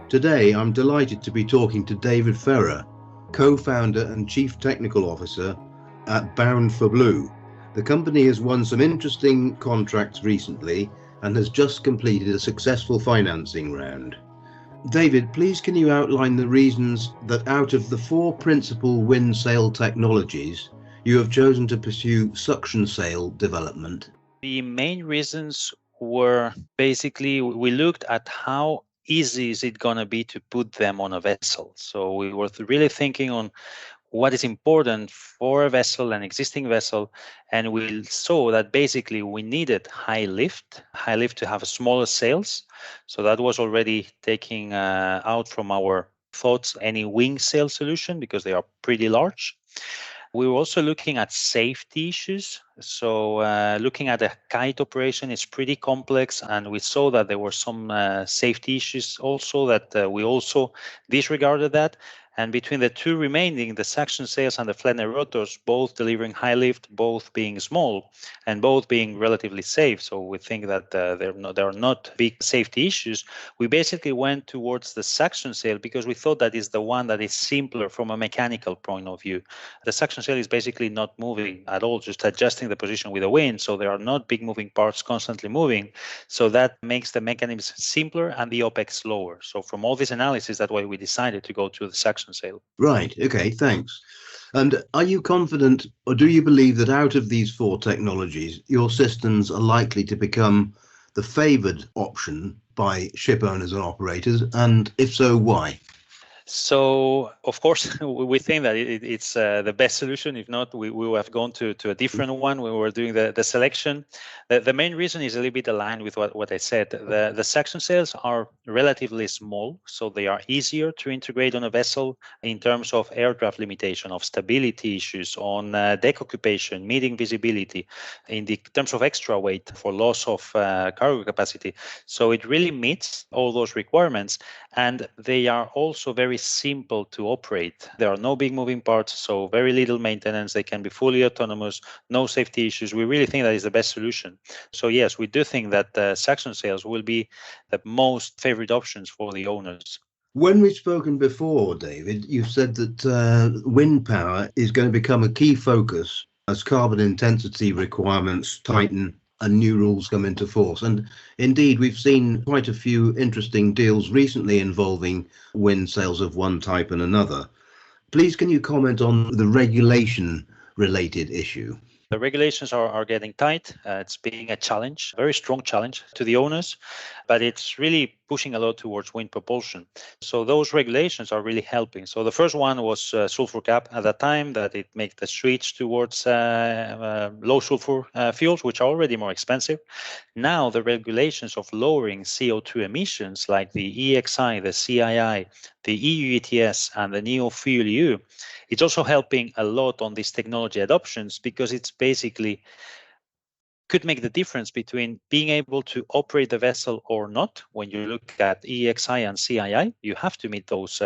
Today, I'm delighted to be talking to David Ferrer, co-founder and chief technical officer at bound4blue. The company has won some interesting contracts recently and has just completed a successful financing round. David, please can you outline the reasons that out of the 4 principal wind sail technologies, you have chosen to pursue suction sail development? The main reasons were basically we looked at how easy is it going to be to put them on a vessel. So we were really thinking on what is important for a vessel, an existing vessel, and we saw that basically we needed high lift to have smaller sails. So that was already taking out from our thoughts any wing sail solution because they are pretty large. We were also looking at safety issues. So looking at a kite operation is pretty complex, and we saw that there were some safety issues also that we also disregarded that. And between the 2 remaining, the suction sails and the flatnet rotors, both delivering high lift, both being small, and both being relatively safe. So we think that there are not big safety issues. We basically went towards the suction sail because we thought that is the one that is simpler from a mechanical point of view. The suction sail is basically not moving at all, just adjusting the position with the wind. So there are not big moving parts constantly moving. So that makes the mechanism simpler and the OPEX lower. So from all this analysis, that's why we decided to go to the suction sail. Right. Okay. Thanks. And are you confident, or do you believe that out of these 4 technologies, your systems are likely to become the favoured option by ship owners and operators? And if so, why? So, of course, we think that it's the best solution. If not, we will have gone to a different one when we were doing the selection. The main reason is a little bit aligned with what I said. The suction sails are relatively small, so they are easier to integrate on a vessel in terms of air draft limitation, of stability issues, on deck occupation, meeting visibility, in the terms of extra weight for loss of cargo capacity. So it really meets all those requirements, and they are also very simple to operate. There are no big moving parts, so very little maintenance. They can be fully autonomous, no safety issues. We really think that is the best solution. So yes, we do think that suction sails will be the most favorite options for the owners. When we've spoken before, David, you've said that wind power is going to become a key focus as carbon intensity requirements tighten and new rules come into force. And indeed, we've seen quite a few interesting deals recently involving wind sails of one type and another. Please, can you comment on the regulation-related issue? The regulations are getting tight. It's being a challenge, a very strong challenge to the owners, but it's really pushing a lot towards wind propulsion. So those regulations are really helping. So the first one was sulfur cap at that time, that it makes the switch towards low sulfur fuels, which are already more expensive. Now the regulations of lowering CO2 emissions, like the EXI, the CII, the EU ETS, and the NEO Fuel EU, it's also helping a lot on these technology adoptions, because it's basically could make the difference between being able to operate the vessel or not. When you look at EXI and CII, you have to meet those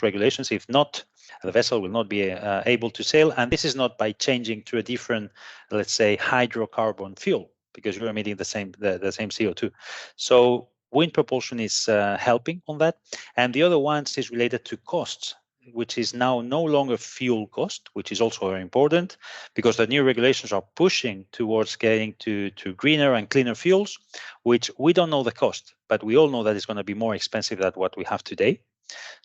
regulations. If not, the vessel will not be able to sail. And this is not by changing to a different, let's say, hydrocarbon fuel, because you're emitting the same CO2. So wind propulsion is helping on that. And the other one is related to costs, which is now no longer fuel cost, which is also very important, because the new regulations are pushing towards getting to greener and cleaner fuels, which we don't know the cost, but we all know that it's going to be more expensive than what we have today.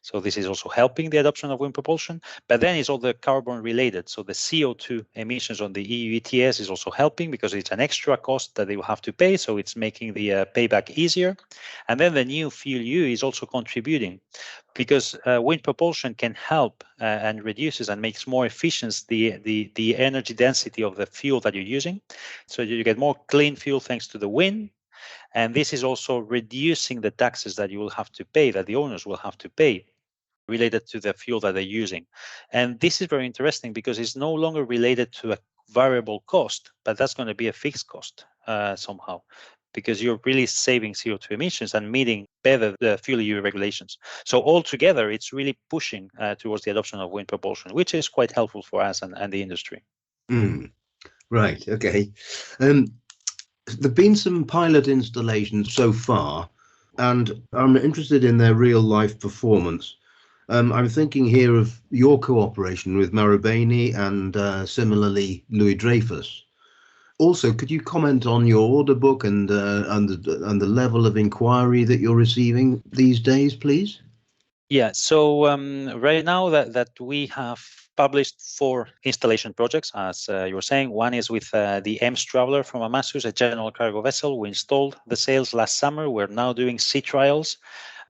So this is also helping the adoption of wind propulsion. But then it's all the carbon related. So the CO2 emissions on the EU ETS is also helping, because it's an extra cost that they will have to pay. So it's making the payback easier. And then the new fuel EU is also contributing, because wind propulsion can help and reduces and makes more efficient the energy density of the fuel that you're using. So you get more clean fuel thanks to the wind. And this is also reducing the taxes that you will have to pay, that the owners will have to pay, related to the fuel that they're using. And this is very interesting, because it's no longer related to a variable cost, but that's going to be a fixed cost somehow, because you're really saving CO2 emissions and meeting better the fuel EU regulations. So altogether, it's really pushing towards the adoption of wind propulsion, which is quite helpful for us and the industry. Right. Okay. There've been some pilot installations so far and I'm interested in their real life performance. I'm thinking here of your cooperation with Marubeni and similarly Louis Dreyfus. Also, could you comment on your order book and the level of inquiry that you're receiving these days, please? Yeah, so right now that we have published 4 installation projects, as you were saying. One is with the Ems Traveler from Amasus, a general cargo vessel. We installed the sails last summer. We're now doing sea trials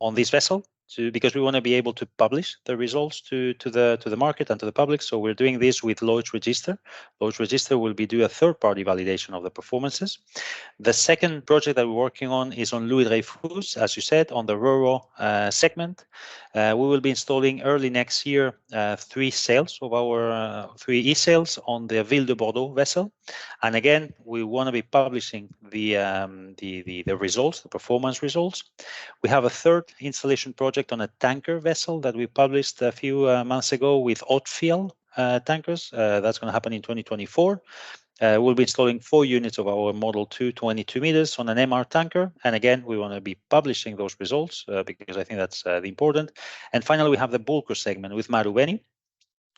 on this vessel because we want to be able to publish the results to the market and to the public. So we're doing this with Lloyd's Register. Lloyd's Register will do a third-party validation of the performances. The second project that we're working on is on Louis Dreyfus, as you said, on the RoRo segment. We will be installing early next year 3 sails of our 3 e-sails on the Ville de Bordeaux vessel. And again, we want to be publishing the results, the performance results. We have a third installation project on a tanker vessel that we published a few months ago with Otfiel tankers. That's going to happen in 2024. We'll be installing 4 units of our Model 2 22 meters on an MR tanker. And again, we want to be publishing those results because I think that's the important. And finally, we have the bulker segment with Marubeni.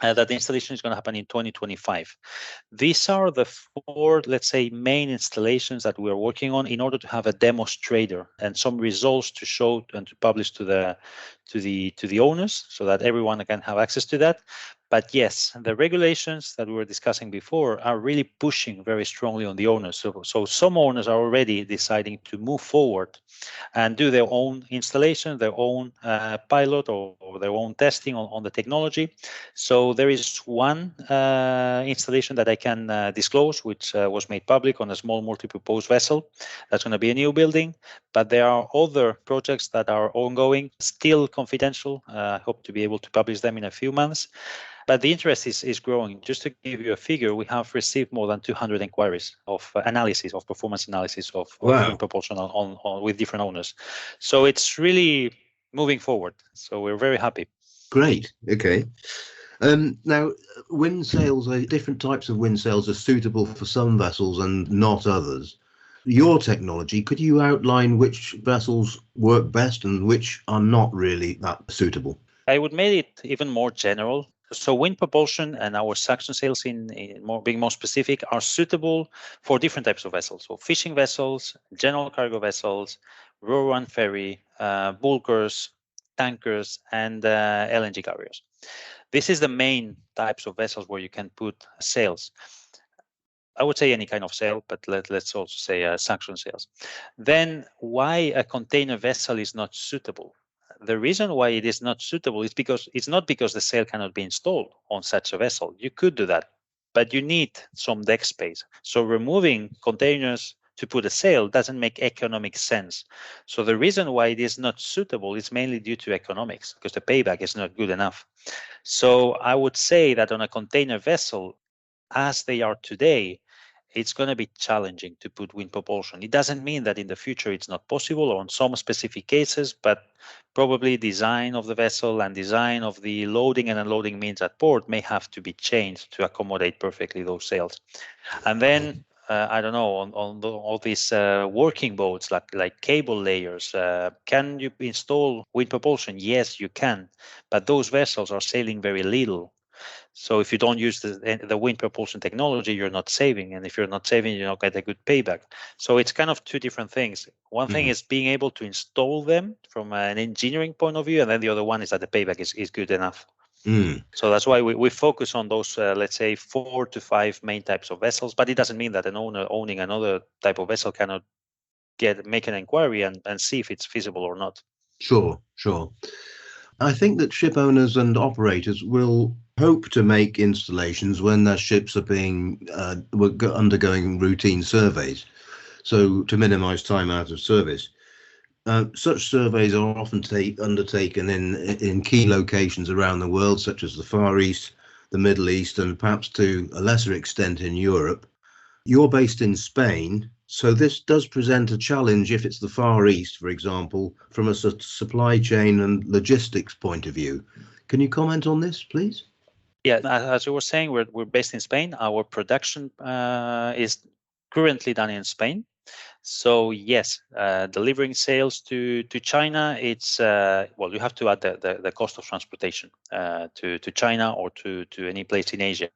That the installation is going to happen in 2025. These are the 4, let's say, main installations that we are working on in order to have a demonstrator and some results to show and to publish to the owners, so that everyone can have access to that. But yes, the regulations that we were discussing before are really pushing very strongly on the owners. So some owners are already deciding to move forward and do their own installation, their own pilot or their own testing on the technology. So there is one installation that I can disclose, which was made public on a small multi-purpose vessel. That's going to be a new building. But there are other projects that are ongoing, still confidential. I hope to be able to publish them in a few months. But the interest is growing. Just to give you a figure, we have received more than 200 inquiries of analysis, of performance analysis of wind propulsion on with different owners. So it's really moving forward. So we're very happy. Great. Okay. Now, wind sails, different types of wind sails are suitable for some vessels and not others. Your technology, could you outline which vessels work best and which are not really that suitable? I would make it even more general. So wind propulsion and our suction sails, being more specific, are suitable for different types of vessels. So fishing vessels, general cargo vessels, ro-ro and ferry, bulkers, tankers, and LNG carriers. This is the main types of vessels where you can put sails. I would say any kind of sail, but let's also say suction sails. Then why a container vessel is not suitable? The reason why it is not suitable is because it's not because the sail cannot be installed on such a vessel. You could do that, but you need some deck space. So removing containers to put a sail doesn't make economic sense. So the reason why it is not suitable is mainly due to economics, because the payback is not good enough. So I would say that on a container vessel, as they are today, it's going to be challenging to put wind propulsion. It doesn't mean that in the future it's not possible or in some specific cases, but probably design of the vessel and design of the loading and unloading means at port may have to be changed to accommodate perfectly those sails. And then I don't know, on all these working boats like cable layers, can you install wind propulsion? Yes, you can, but those vessels are sailing very little. So if you don't use the wind propulsion technology, you're not saving. And if you're not saving, you don't get a good payback. So it's kind of 2 different things. One thing is being able to install them from an engineering point of view. And then the other one is that the payback is good enough. So that's why we focus on those, let's say, 4 to 5 main types of vessels. But it doesn't mean that an owner owning another type of vessel cannot make an inquiry and see if it's feasible or not. Sure. I think that ship owners and operators will hope to make installations when their ships are undergoing routine surveys, so to minimize time out of service. Such surveys are often undertaken in key locations around the world, such as the Far East, the Middle East, and perhaps to a lesser extent in Europe. You're based in Spain, so this does present a challenge if it's the Far East, for example, from a supply chain and logistics point of view. Can you comment on this, please? Yeah, as you were saying, we're based in Spain. Our production is currently done in Spain. So yes, delivering sales to China, it's you have to add the cost of transportation to China or to any place in Asia.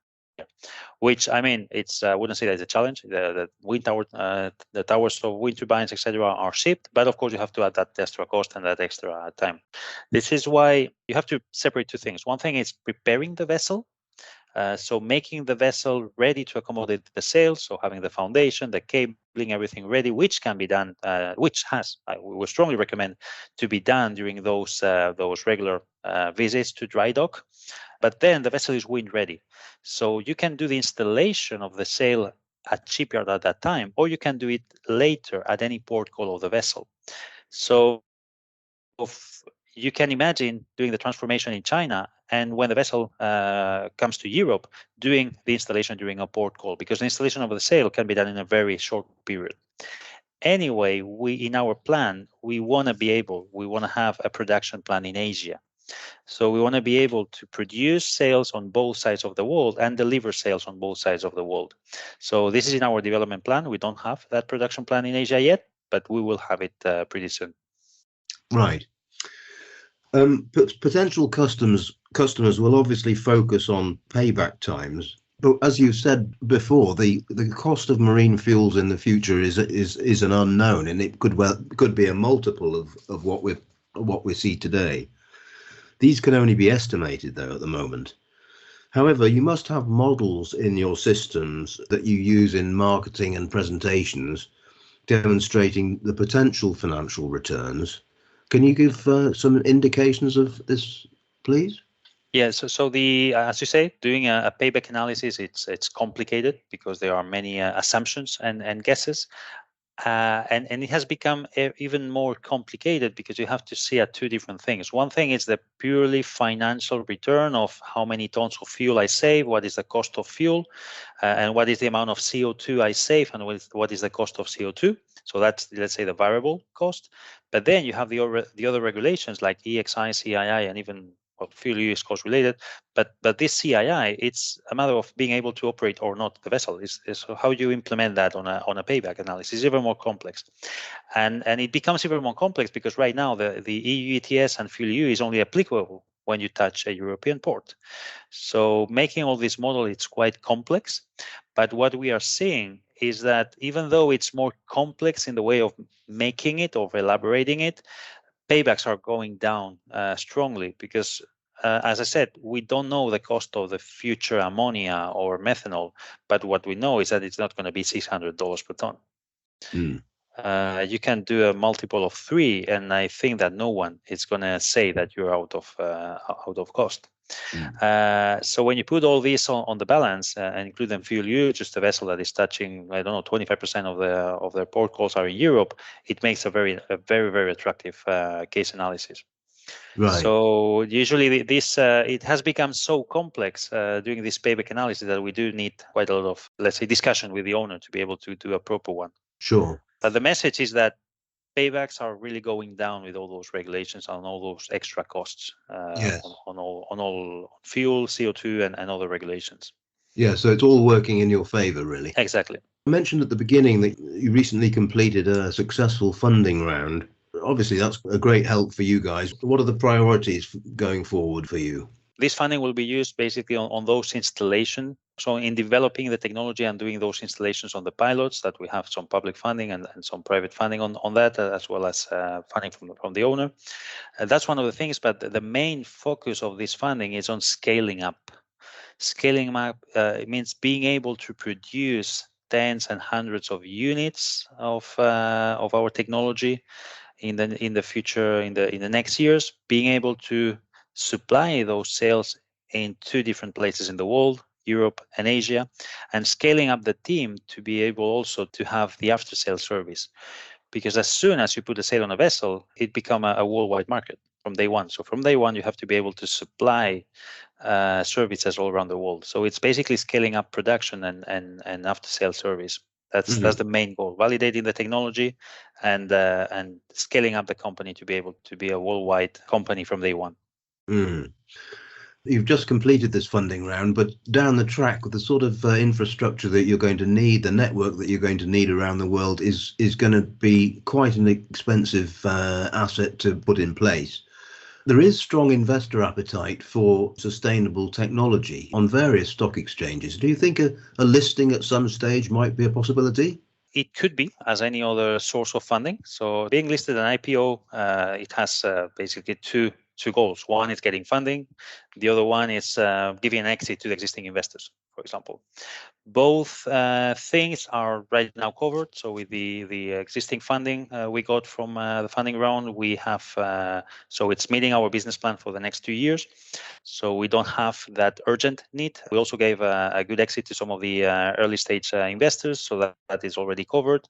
Which, I mean, it's I wouldn't say that it's a challenge. The wind tower, the towers of wind turbines, etc., are shipped, but of course you have to add that extra cost and that extra time. This is why you have to separate two things. One thing is preparing the vessel. So making the vessel ready to accommodate the sail, so having the foundation, the cabling, everything ready, which can be done, we would strongly recommend to be done during those regular visits to dry dock. But then the vessel is wind ready. So you can do the installation of the sail at shipyard at that time, or you can do it later at any port call of the vessel. So you can imagine doing the transformation in China, and when the vessel comes to Europe, doing the installation during a port call, because the installation of the sail can be done in a very short period. Anyway, in our plan, we want to have a production plan in Asia. So we want to be able to produce sails on both sides of the world and deliver sails on both sides of the world. So this is in our development plan. We don't have that production plan in Asia yet, but we will have it pretty soon. Right. Potential customers will obviously focus on payback times, but as you said before, the cost of marine fuels in the future is an unknown, and it could be a multiple of what we see today. These can only be estimated though at the moment. However, you must have models in your systems that you use in marketing and presentations demonstrating the potential financial returns. Can you give some indications of this, please? Yeah, so as you say, doing a payback analysis, it's complicated because there are many assumptions and guesses. And it has become even more complicated because you have to see at two different things. One thing is the purely financial return of how many tons of fuel I save, what is the cost of fuel, and what is the amount of CO2 I save, and what is the cost of CO2. So that's, let's say, the variable cost. But then you have the other regulations like EXI, CII, and even fuel use cost related, but this CII, it's a matter of being able to operate or not the vessel. Is how you implement that on a payback analysis is even more complex, and it becomes even more complex because right now the EU ETS and fuel EU is only applicable when you touch a European port. So making all this model, it's quite complex. But what we are seeing is that even though it's more complex in the way of making it or elaborating it, paybacks are going down strongly because, as I said, we don't know the cost of the future ammonia or methanol, but what we know is that it's not going to be $600 per ton. You can do a multiple of 3, and I think that no one is going to say that you're out of cost. So when you put all this on the balance and include them fuel use, just a vessel that is touching, 25% of their port calls are in Europe, it makes a very, very attractive case analysis. Right. So usually this it has become so complex doing this payback analysis that we do need quite a lot of, let's say, discussion with the owner to be able to do a proper one. Sure. But the message is that paybacks are really going down with all those regulations and all those extra costs on all fuel, CO2, and other regulations. Yeah, so it's all working in your favor, really. Exactly. I mentioned at the beginning that you recently completed a successful funding round. Obviously, that's a great help for you guys. What are the priorities going forward for you? This funding will be used basically on those installations. So in developing the technology and doing those installations on the pilots, that we have some public funding and some private funding on that, as well as funding from the owner. That's one of the things, but the main focus of this funding is on scaling up. Scaling up means being able to produce tens and hundreds of units of our technology in the future, in the next years, being able to supply those sales in 2 different places in the world, Europe and Asia, and scaling up the team to be able also to have the after sales service. Because as soon as you put a sail on a vessel, it becomes a worldwide market from day one. So from day one, you have to be able to supply services all around the world. So it's basically scaling up production and after sales service. That's the main goal: validating the technology and scaling up the company to be able to be a worldwide company from day one. You've just completed this funding round, but down the track, the sort of infrastructure that you're going to need, the network that you're going to need around the world is going to be quite an expensive asset to put in place. There is strong investor appetite for sustainable technology on various stock exchanges. Do you think a listing at some stage might be a possibility? It could be, as any other source of funding. So being listed an IPO, it has basically two goals. One is getting funding. The other one is giving an exit to the existing investors, for example. Both things are right now covered. So with the existing funding we got from the funding round, we have so it's meeting our business plan for the next 2 years. So we don't have that urgent need. We also gave a good exit to some of the early stage investors, so that is already covered.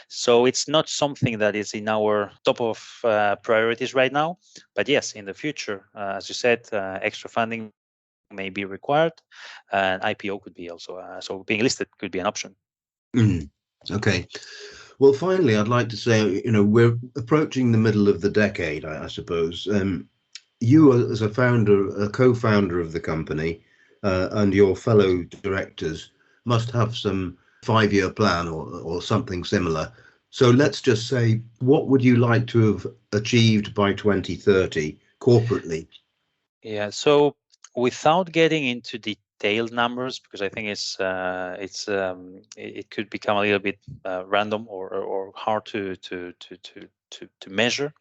So it's not something that is in our top of priorities right now. But yes, in the future, as you said, extra funding may be required, and IPO could be also so being listed could be an option. Okay. Well, finally, I'd like to say, we're approaching the middle of the decade, I suppose. You, as a co-founder of the company, and your fellow directors must have some 5-year plan or something similar. So let's just say, what would you like to have achieved by 2030 corporately? Yeah. So without getting into detailed numbers, because I think it could become a little bit random or hard to measure.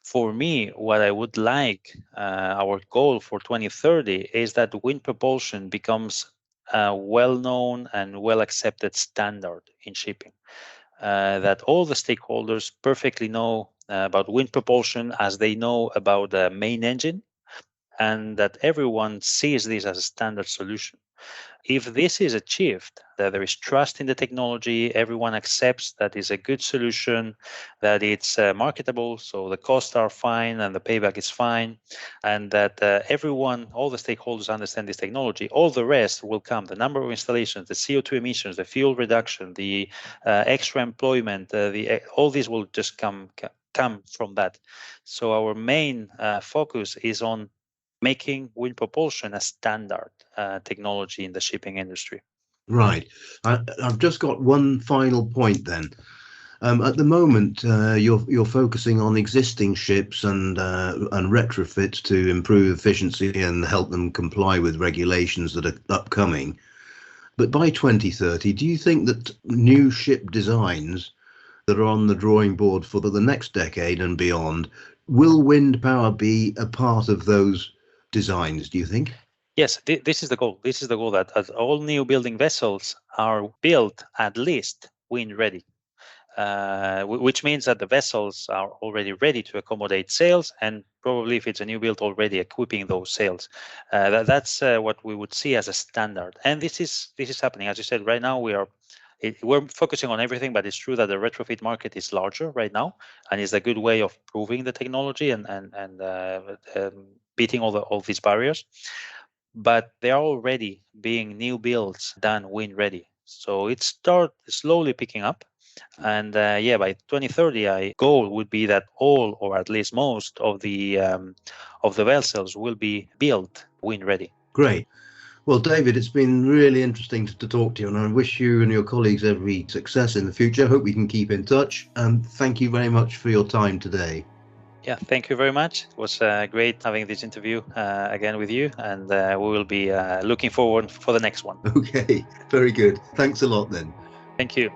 For me, what I would like, our goal for 2030 is that wind propulsion becomes a well-known and well-accepted standard in shipping. That all the stakeholders perfectly know about wind propulsion as they know about the main engine, and that everyone sees this as a standard solution. If this is achieved, that there is trust in the technology, everyone accepts that is a good solution, that it's marketable, so the costs are fine and the payback is fine, and that everyone, all the stakeholders understand this technology, all the rest will come. The number of installations, the CO2 emissions, the fuel reduction, the extra employment, all this will just come from that. So our main focus is on making wind propulsion a standard technology in the shipping industry. Right. I've just got one final point then. At the moment, you're focusing on existing ships and retrofits to improve efficiency and help them comply with regulations that are upcoming. But by 2030, do you think that new ship designs that are on the drawing board for the next decade and beyond, will wind power be a part of those designs, do you think? Yes, this is the goal. This is the goal, that all new building vessels are built at least wind ready, which means that the vessels are already ready to accommodate sails, and probably if it's a new build, already equipping those sails. That's what we would see as a standard. And this is happening. As you said, right now we're focusing on everything, but it's true that the retrofit market is larger right now, and is a good way of proving the technology and beating all these barriers. But they are already being new builds done wind ready. So it starts slowly picking up. And by 2030, our goal would be that all, or at least most, of the vessels will be built wind ready. Great. Well, David, it's been really interesting to talk to you, and I wish you and your colleagues every success in the future. Hope we can keep in touch. And thank you very much for your time today. Yeah, thank you very much. It was great having this interview again with you, and we will be looking forward for the next one. Okay, very good. Thanks a lot then. Thank you.